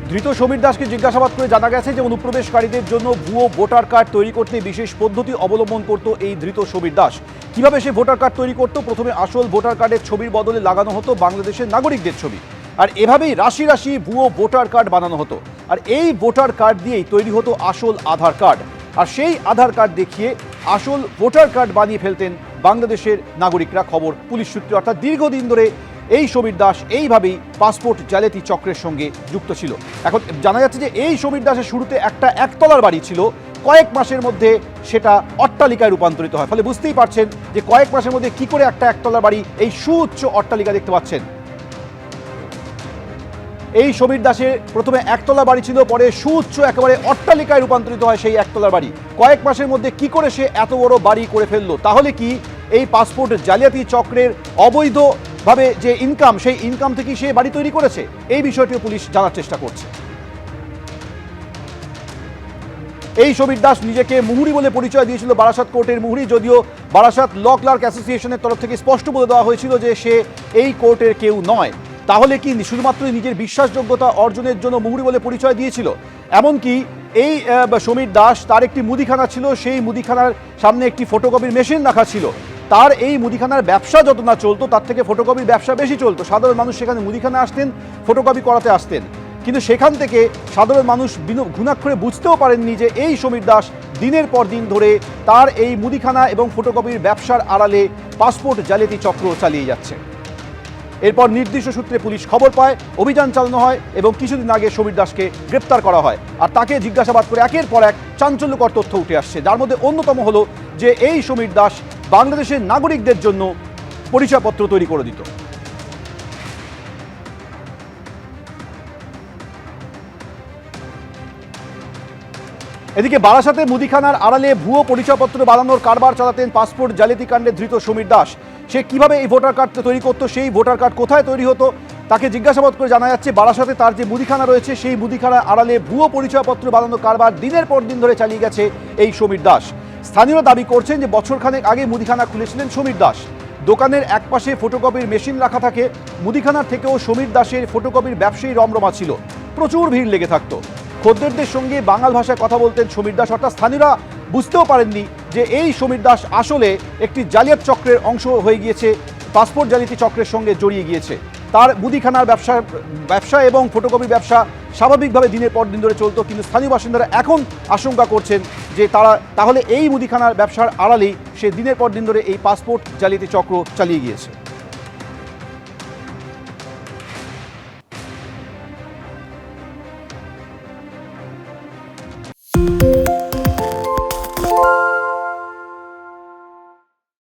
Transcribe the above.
ধৃত সমীর দাসকে জিজ্ঞাসাবাদ করে জানা গেছে যে অনুপ্রবেশকারীদের জন্য ভুয়ো ভোটার কার্ড তৈরি করতে বিশেষ পদ্ধতি অবলম্বন করত এই ধৃত সমীর দাস। কিভাবে সে ভোটার কার্ড তৈরি করত? প্রথমে আসল ভোটার কার্ডের ছবির বদলে লাগানো হতো বাংলাদেশের নাগরিকদের ছবি, আর এভাবেই রাশি রাশি ভুয়ো ভোটার কার্ড বানানো হতো। আর এই ভোটার কার্ড দিয়েই তৈরি হতো আসল আধার কার্ড, আর সেই আধার কার্ড দেখিয়ে আসল ভোটার কার্ড বানিয়ে ফেলতেন বাংলাদেশের নাগরিকরা। খবর পুলিশ সূত্রে। অর্থাৎ দীর্ঘদিন ধরে এই সমীর দাস এইভাবেই পাসপোর্ট জালিয়াতি চক্রের সঙ্গে যুক্ত ছিল। এখন জানা যাচ্ছে যে এই সমীর দাসের শুরুতে একটা একতলার বাড়ি ছিল, কয়েক মাসের মধ্যে সেটা অট্টালিকায় রূপান্তরিত হয়। ফলে বুঝতেই পারছেন যে কয়েক মাসের মধ্যে কি করে একটা একতলার বাড়ি এই সুউচ্চ অট্টালিকা দেখতে পাচ্ছেন। এই সমীর দাসের প্রথমে একতলা বাড়ি ছিল, পরে সুউচ্চ একেবারে অট্টালিকায় রূপান্তরিত হয় সেই একতলার বাড়ি। কয়েক মাসের মধ্যে কি করে সে এত বড় বাড়ি করে ফেললো? তাহলে কি এই পাসপোর্ট জালিয়াতি চক্রের অবৈধভাবে যে ইনকাম, সেই ইনকাম থেকে সে বাড়ি তৈরি করেছে? এই বিষয়টিও পুলিশ জানার চেষ্টা করছে। এই সমীর দাস নিজেকে মুহুরি বলে পরিচয় দিয়েছিল বারাসাত কোর্টের মুহুরি, যদিও বারাসাত ল ক্লার্ক অ্যাসোসিয়েশনের তরফ থেকে স্পষ্ট বলে দেওয়া হয়েছিল যে সে এই কোর্টের কেউ নয়। তাহলে কি শুধুমাত্র নিজের বিশ্বাসযোগ্যতা অর্জনের জন্য মুহুরি বলে পরিচয় দিয়েছিল? এমনকি এই সমীর দাস, তার একটি মুদিখানা ছিল, সেই মুদিখানার সামনে একটি ফটোকপির মেশিন রাখা ছিল। তার এই মুদিখানার ব্যবসা যত না চলতো, তার থেকে ফটোকপির ব্যবসা বেশি চলতো। সাধারণ মানুষ সেখানে মুদিখানা আসতেন, ফটোকপি করাতে আসতেন, কিন্তু সেখান থেকে সাধারণ মানুষ ঘুণাক্ষরে বুঝতেও পারেননি যে এই সমীর দাস দিনের পর দিন ধরে তার এই মুদিখানা এবং ফটোকপির ব্যবসার আড়ালে পাসপোর্ট জালিয়াতি চক্র চালিয়ে যাচ্ছে। এরপর নির্দিষ্ট সূত্রে পুলিশ খবর পায়, অভিযান চালানো হয় এবং কিছুদিন আগে সমীর দাসকে গ্রেপ্তার করা হয়। আর তাকে জিজ্ঞাসাবাদ করে একের পর এক চাঞ্চল্যকর তথ্য উঠে আসছে, যার মধ্যে অন্যতম হলো যে এই সমীর দাস বাংলাদেশের নাগরিকদের জন্য পরিচয়পত্র তৈরি করে দিত। এদিকে বারাসাতে মুদিখানার আড়ালে ভুয়ো পরিচয়পত্র বানানোর কারবার চালাতেন পাসপোর্ট জালিয়াতি কাণ্ডে ধৃত সমীর দাস। সে কিভাবে এই ভোটার কার্ড তৈরি করতো, সেই ভোটার কার্ড কোথায় তৈরি হতো, তাকে জিজ্ঞাসাবাদ করে জানা যাচ্ছে বারাসাতে তার যে মুদিখানা রয়েছে, সেই মুদিখানার আড়ালে ভুয়ো পরিচয়পত্র বানানোর কারবার দিনের পর দিন ধরে চালিয়ে গেছে এই সমীর দাস। স্থানীয়রা দাবি করছেন যে বছরখানেক আগে মুদিখানা খুলেছিলেন সমীর দাস। দোকানের একপাশে ফটোকপির মেশিন রাখা থাকে, মুদিখানার থেকেও সমীর দাসের ফটোকপির ব্যবসায়ী রমরমা ছিল, প্রচুর ভিড় লেগে থাকতো। খদ্দেরদের সঙ্গে বাঙাল ভাষায় কথা বলতেন সমীর দাস। অর্থাৎ স্থানীয়রা বুঝতেও পারেননি যে এই সমীর দাস আসলে একটি জালিয়াত চক্রের অংশ হয়ে গিয়েছে, পাসপোর্ট জালিয়াতি চক্রের সঙ্গে জড়িয়ে গিয়েছে। তার মুদিখানার ব্যবসা এবং ফটোকপির ব্যবসা স্বাভাবিকভাবে দিনের পর দিন ধরে চলতো, কিন্তু স্থানীয় বাসিন্দারা এখন আশঙ্কা করছেন যে তাহলে এই মুদিখানার ব্যবসার আড়ালেই সে দিনের পর দিন ধরে এই পাসপোর্ট জালিয়াতি চক্র চালিয়ে গিয়েছে।